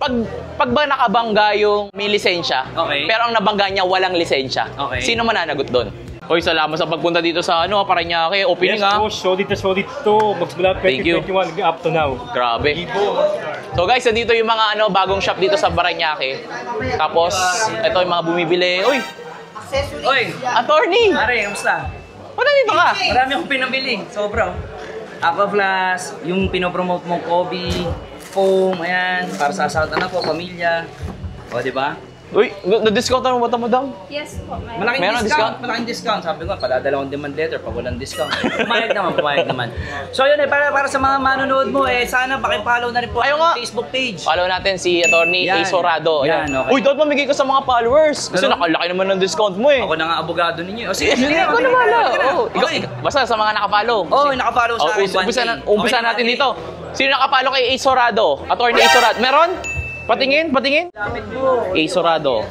Pag ba nakabangga yung may lisensya, pero ang nabangga niya walang lisensya, sino mananagot doon? Hoy, salamat sa pagpunta dito sa Parañaque. Opening Yes, solid to. Magsimula 2021 up to now. Grabe. So guys, nandito yung mga bagong shop dito sa Parañaque. Tapos, ito yung mga bumibili. Uy! Oy! Attorney! Pare, kamusta? Wala dito ka? Marami akong pinabili. Sobra. Aqua Plus, yung pinopromote mong Kobe, foam, ayan. Para sa asawa ko, pamilya. O, diba? Uy, na-discount mo ba ito, madam? Yes po. Malaking discount. Malaking discount. Sabi ko, padadala akong demand letter pag walang discount. Pumayag naman. So yun para sa mga manonood mo, sana pakipollow na rin po ang Facebook page. Follow natin si Attorney A. Sorado. Yan, okay. Uy, dapat mamigay ka sa mga followers. Kasi nakalaki naman ng discount mo eh. Ako na nga abogado ninyo. O sige, Ikaw na wala. Basta sa mga nakafollow. Oo, nakafollow sa akin. Umpisa natin dito. Sino nakafollow kay A. Sorado? Attorney A. Sorado. Meron? Patingin. Damit mo. A. Sorado.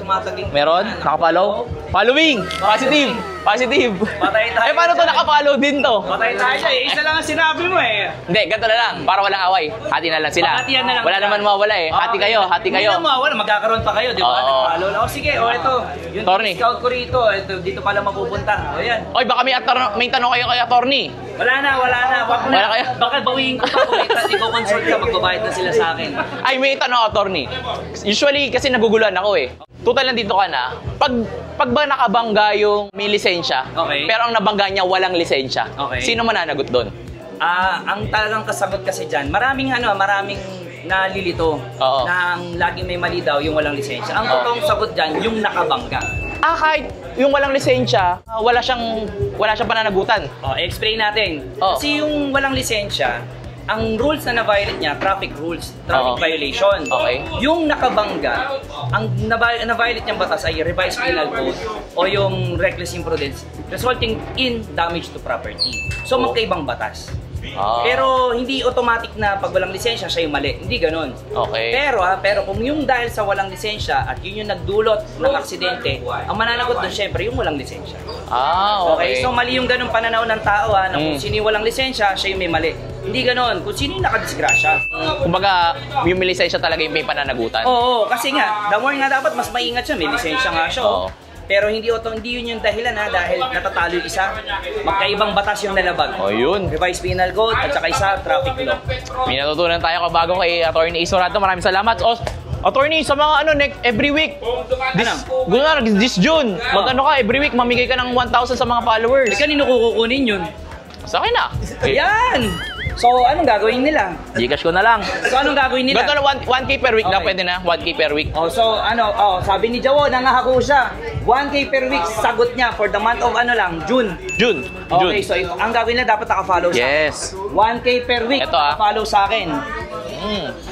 Meron? Nakapollow? Following! Positive! Patay tayo. Paano to nakapollow din to? Patay tayo siya. Isa lang ang sinabi mo eh. Hindi, ganito na lang. Para walang away. Hati na lang sila. Hatian na lang. Wala naman mawawala eh. Hati kayo. Hindi na mawawala. Magkakaroon pa kayo. Di ba? Nagpollow lang. Sige, ito. Yung discount ko rito. Dito pala mapupunta. O yan. Oy, baka may tanong kayo kay Attorney. Wala na. Wag na. Wala kayo? Baka bawiin ko pa. Kung ikaw-consult ka, magbabayad na sila sa akin. Ay, may tanong, Attorney. Usually, kasi naguguluhan ako eh. Total nandito ka na. Pag ba nakabangga yung may lisensya, pero ang nabangga niya walang lisensya, sino mananagot doon? Ang talagang kasagot kasi dyan, maraming nalilito na ang laging may mali daw yung walang lisensya. Ang totoong sagot dyan, yung nakabangga. Kahit yung walang lisensya, wala siyang pananagutan. Explain natin. Kasi yung walang lisensya, ang rules na na-violate niya, traffic rules, traffic violation. Yung nakabangga, ang na-violate niyang batas ay revised penal code o yung reckless imprudence resulting in damage to property. So magkaibang batas. Pero hindi automatic na pag walang lisensya siya yung mali. Hindi ganun. Pero kung yung dahil sa walang lisensya at yun yung nagdulot ng aksidente, ang mananagot doon syempre yung walang lisensya. So mali yung ganun pananaw ng tao na kung sino yung walang lisensya, siya yung may mali. Hindi ganon. Kung sino yung nakadisgrasya. Kumbaga, yung may lisensya talaga yung may pananagutan. Oo, kasi nga, the more nga dapat mas maingat siya. May lisensya nga siya. Pero hindi yun yung dahilan dahil natatalo yung isa. Magkaibang batas yung nalabag. Yun. Revised penal code at saka isa, traffic law. May natutunan tayo kabago kay Attorney A. Sorado. Maraming salamat. Attorney, sa mga every week, this June, every week, mamigay ka ng 1,000 sa mga followers. Kanino kukunin yun? Sa akin na. Yan! So, anong gagawin nila? Gcash ko na lang. So, anong gagawin nila? Ganto na 1K per week na, pwede na. 1K per week. Sabi ni Jawo, nangahako siya. 1K per week, sagot niya for the month of June. Okay, so ang gagawin nila dapat naka-follow siya. Yes. 1K per week, follow sa akin.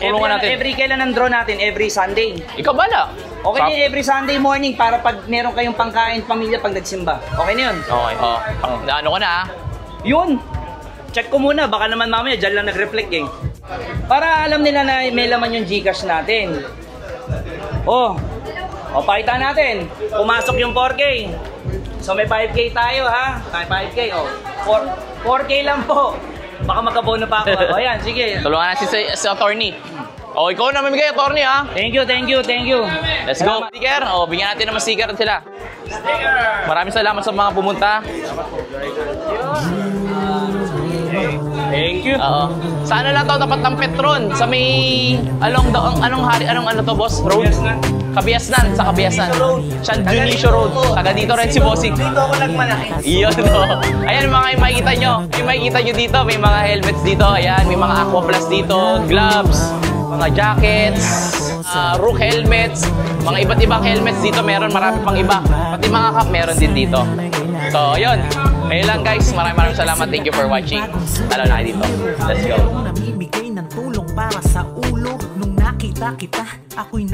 Tulungan natin. Every kailan ang draw natin? Every Sunday. Ikaw bala. Okay na every Sunday morning para pag meron kayong pangkain pamilya pag nagsimba. Okay na yun? Okay. Ano ka na Yun. Check ko muna, baka naman mamaya dyan lang nag-reflect Para alam nila na may laman yung Gcash natin. Pakita natin. Pumasok yung 4K. So may 5K tayo 5K 4K lang po. Baka magkabono pa ako. Ayan, sige. Tulungan natin si Attorney. Ikaw na mamigay, Attorney Thank you. Let's go. Sticker. Bigyan natin naman sticker sila. Maraming salamat sa mga pumunta. Thank you. Sana lang tapat ng Petron sa may anong to boss? Road? Kabiasnan, sa Kabiasnan. San Dionisio Road. Taga dito rin si Bossing. Dito ako nagmalaki. Iyon Ayan yung makikita nyo. Yung makikita nyo dito, may mga helmets dito. Ayan, may mga Aqua Plus dito, gloves, mga jackets, Rook helmets, mga iba't ibang helmets dito. Meron marami pang iba. Pati mga cap meron din dito. So, ayun. Ayun lang guys. Maraming salamat. Thank you for watching. Talo na dito. Let's go. Namimigay ng tulong para sa ulo. Nung nakita kita, ako'y